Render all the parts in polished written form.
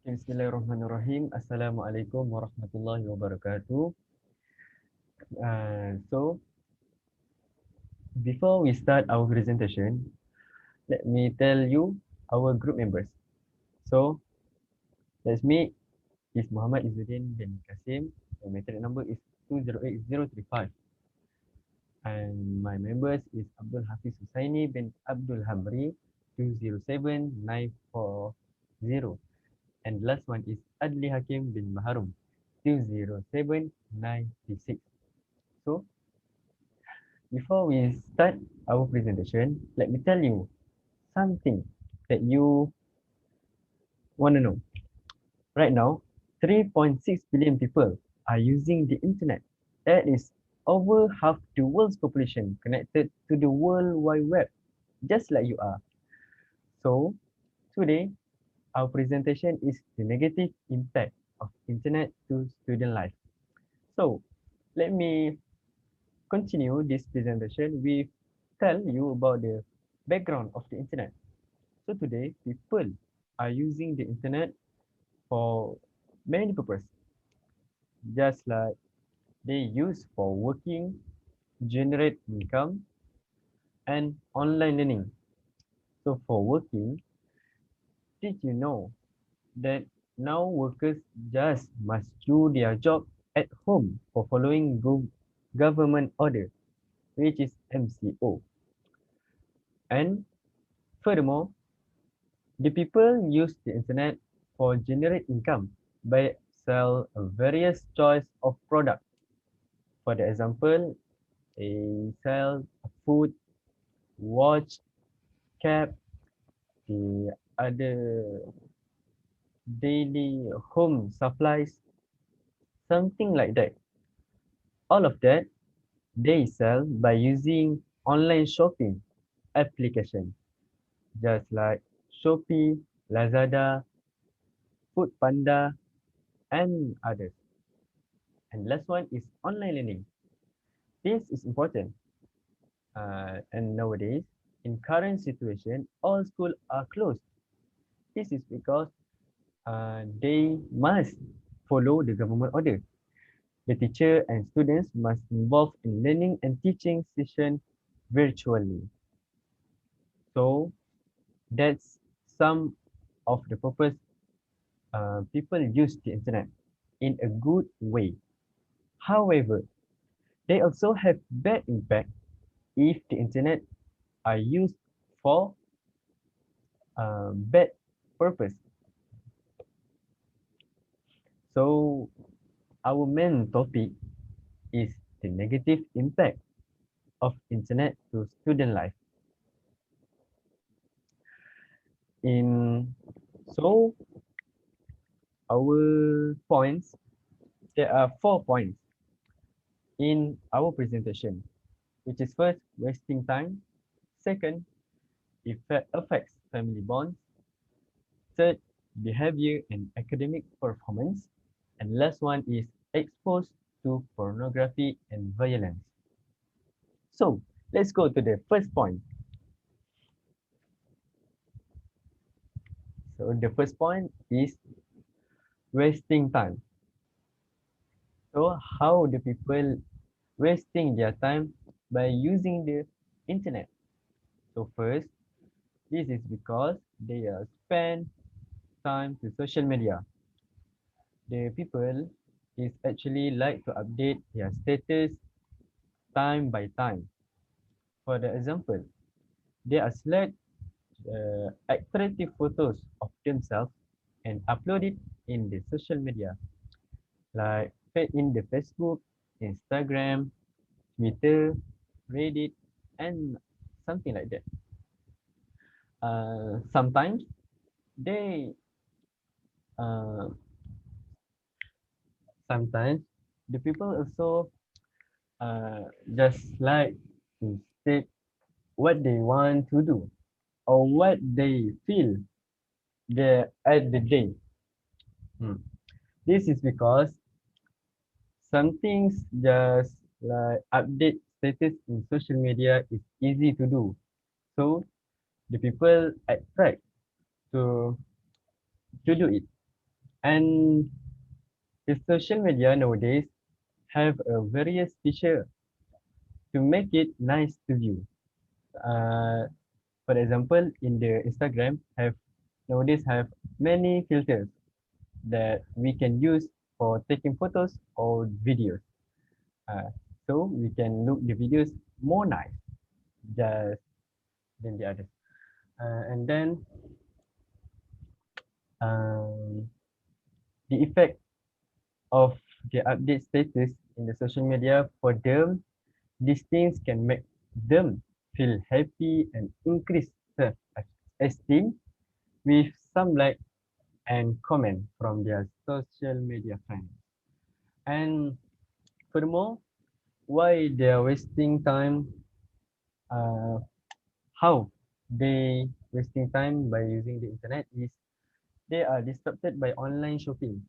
Bismillahirrahmanirrahim. Assalamualaikum warahmatullahi wabarakatuh. So, before we start our presentation, let me tell you our group members. So, that's me is Muhammad Izzuddin bin Kasim. My metric number is 208035. And my members is Abdul Hafiz Husaini bin Abdul Hamri 207940. And last one is Adli Hakim bin Maharum 20796. So, before we start our presentation, let me tell you something that you want to know. Right now, 3.6 billion people are using the internet. That is over half the world's population connected to the World Wide Web, just like you are. So, today, our presentation is the negative impact of internet to student life. So, let me continue this presentation with tell you about the background of the internet. So today, people are using the internet for many purposes, just like they use for working, generate income, and online learning. So for working, did you know that now workers just must do their job at home for following government order, which is MCO. And furthermore, the people use the internet for generate income by sell a various choice of product. For the example, they sell food, watch, cap, the other daily home supplies, something like that. All of that they sell by using online shopping application, just like Shopee, Lazada, Foodpanda, and others. And last one is online learning. This is important. And nowadays, in current situation, all schools are closed. This is because they must follow the government order. The teacher and students must involve in learning and teaching session virtually. So that's some of the purpose people use the internet in a good way. However, they also have bad impact if the internet are used for bad purpose. So our main topic is the negative impact of internet to student life. In so our points, there are 4 points in our presentation, which is first, wasting time. Second, affects family bonds. Third, behavior and academic performance. And last one is exposed to pornography and violence. So let's go to the first point. So the first point is wasting time. So how do people wasting their time by using the internet? So first, this is because they spend time to social media. The people is actually like to update their status time by time. For the example, they are select attractive photos of themselves and upload it in the social media, like in the Facebook, Instagram, Twitter, Reddit, and something like that. Sometimes they uh, sometimes the people also just like to state what they want to do or what they feel there at the day. Hmm. This is because some things just like update status in social media is easy to do. So the people attract to to do it. And the social media nowadays have a various feature to make it nice to view. Uh, for example, in the Instagram have nowadays have many filters that we can use for taking photos or videos. Uh, so we can look the videos more nice just than the others. And then um, the effect of the update status in the social media for them, these things can make them feel happy and increase self-esteem with some like and comment from their social media friends. And furthermore, why they are wasting time, uh, how they wasting time by using the internet is they are distracted by online shopping.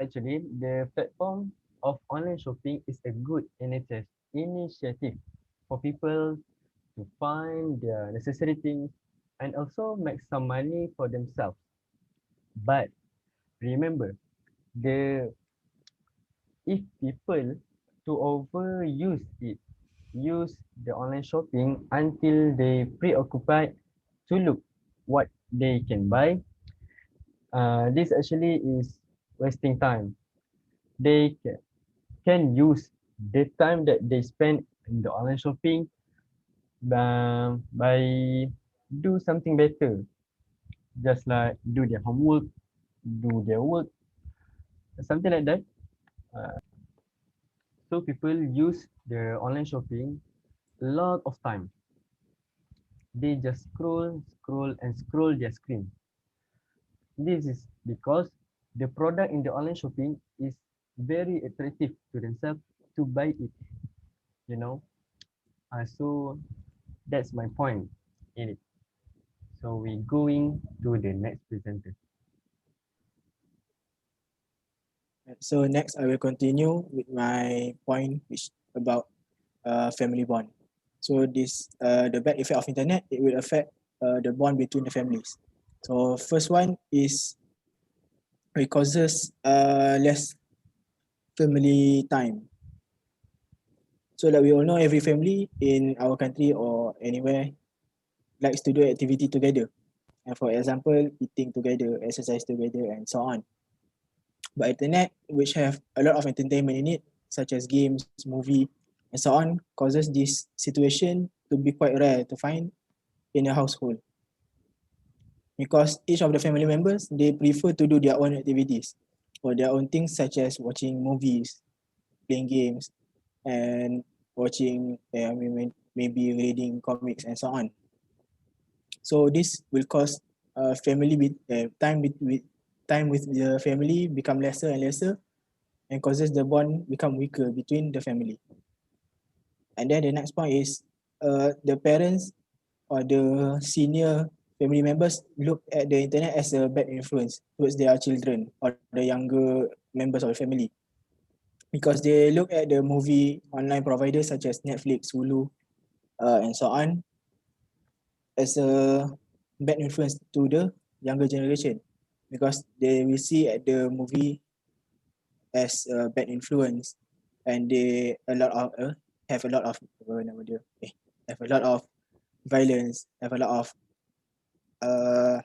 Actually, the platform of online shopping is a good initiative for people to find their necessary things and also make some money for themselves. But remember, the if people to overuse it, use the online shopping until they preoccupied to look what they can buy, this actually is wasting time. They can use the time that they spend in the online shopping by do something better, just like do their homework, do their work, something like that. Uh, so people use the online shopping a lot of time. They just scroll, and scroll their screen. This is because the product in the online shopping is very attractive to themselves to buy it, you know. So that's my point in it. So we going to the next presenter. So next, I will continue with my point, which about family bond. So this the bad effect of internet, it will affect the bond between the families. So first one is it causes less family time. So like we all know, every family in our country or anywhere likes to do activity together. And for example, eating together, exercise together, and so on. But internet, which have a lot of entertainment in it, such as games, movie, and so on, causes this situation to be quite rare to find in a household. Because each of the family members, they prefer to do their own activities or their own things, such as watching movies, playing games, and watching, maybe reading comics and so on. So this will cause time with the family become lesser and lesser, and causes the bond become weaker between the family. And then the next point is the parents or the senior family members look at the internet as a bad influence towards their children or the younger members of the family, because they look at the movie online providers such as Netflix, Hulu, and so on as a bad influence to the younger generation, because they will see at the movie as a bad influence, and they a lot of have a lot of have a lot of violence, have a lot of uh,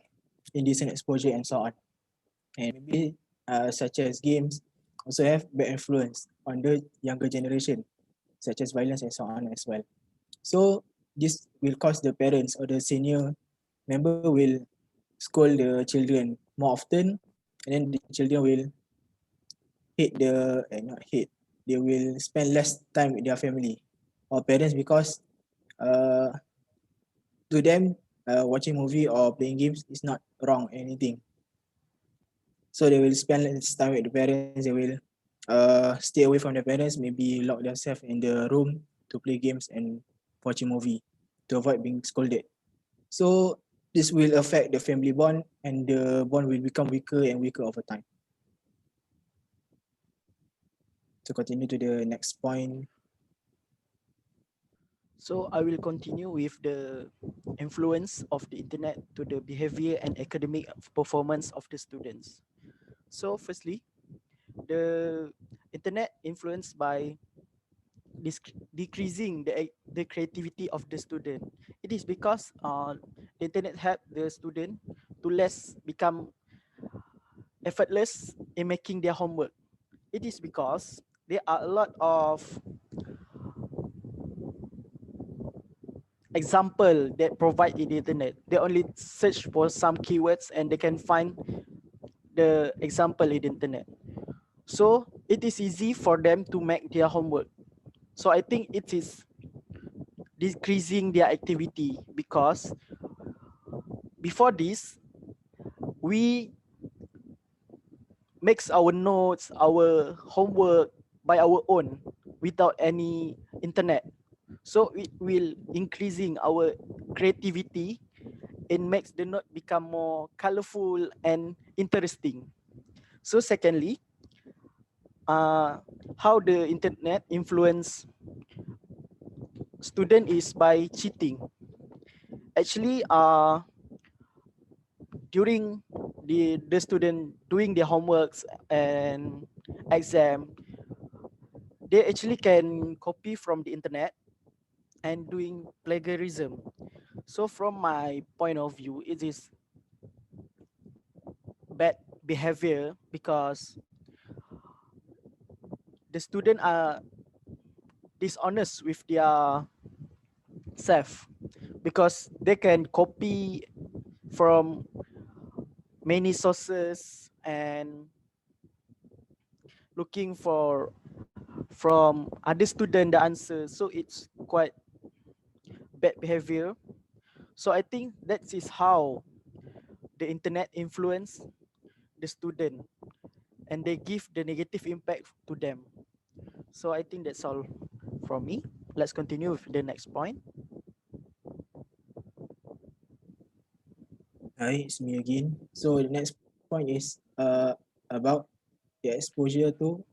indecent exposure and so on. And maybe such as games also have bad influence on the younger generation, such as violence and so on as well. So this will cause the parents or the senior member will scold the children more often, and then the children will hate not hate, they will spend less time with their family or parents, because uh, to them watching movie or playing games is not wrong or anything. So they will spend less time with the parents, they will stay away from the parents, maybe lock themselves in the room to play games and watching movie to avoid being scolded. So this will affect the family bond, and the bond will become weaker and weaker over time. To continue to the next point. So I will continue with the influence of the internet to the behavior and academic performance of the students. So firstly, the internet influenced by decreasing the creativity of the student. It is because the internet help the student to less become effortless in making their homework. It is because there are a lot of example that provide in the internet. They only search for some keywords and they can find the example in the internet. So it is easy for them to make their homework. So I think it is decreasing their activity because before this we makes our notes, our homework by our own without any internet. So it will increasing our creativity and makes the note become more colorful and interesting. So secondly, uh, how the internet influence student is by cheating. Actually, during the student doing their homeworks and exam, they actually can copy from the internet and doing plagiarism. So from my point of view, it is bad behavior because the student are dishonest with their self because they can copy from many sources and looking for from other student the answer, so it's quite bad behavior. So I think that is how the internet influence the student and they give the negative impact to them. So I think that's all from me. Let's continue with the next point. Hi, it's me again. So the next point is about the exposure to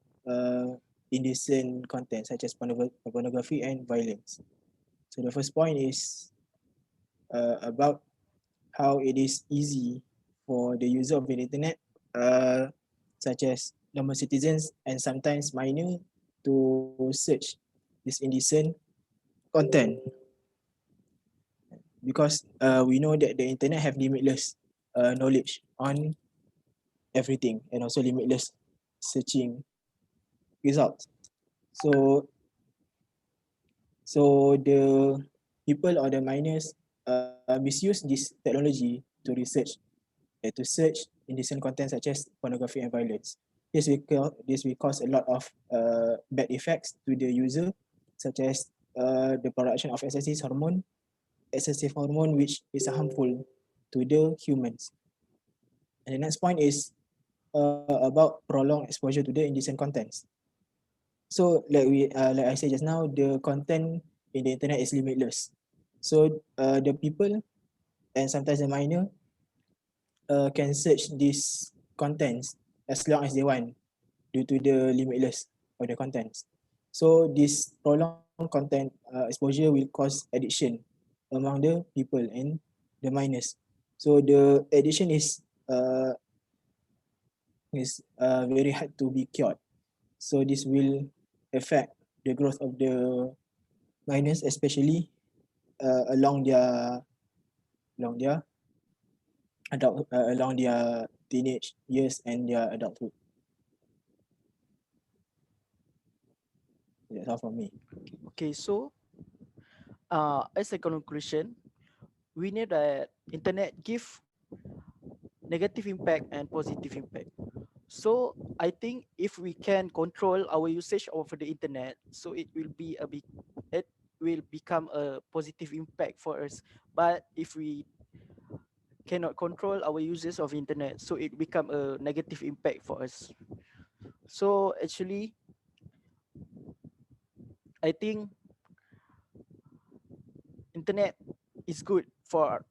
indecent content such as pornography and violence. So the first point is about how it is easy for the user of the internet, uh, such as normal citizens and sometimes minor, to search this indecent content because we know that the internet have limitless knowledge on everything and also limitless searching results. So the people or the miners misuse this technology to research to search indecent content such as pornography and violence. This will cause a lot of bad effects to the user, such as the production of excessive hormone which is harmful to the humans. And the next point is about prolonged exposure to the indecent contents. So like I said just now, the content in the internet is limitless. So the people and sometimes the minor can search these contents as long as they want due to the limitless of the contents. So this prolonged content exposure will cause addiction among the people and the minors. So the addiction is very hard to be cured. So this will affect the growth of the minors, especially along their along their teenage years and their adulthood. That's all from me. Okay, so as a conclusion, we know that internet give negative impact and positive impact. So I think if we can control our usage of the internet, so it will become a positive impact for us. But if we cannot control our uses of internet, so it become a negative impact for us. So actually, I think internet is good for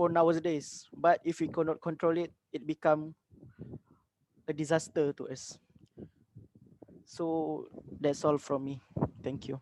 nowadays. But if we cannot control it, it become a disaster to us. So that's all from me. Thank you.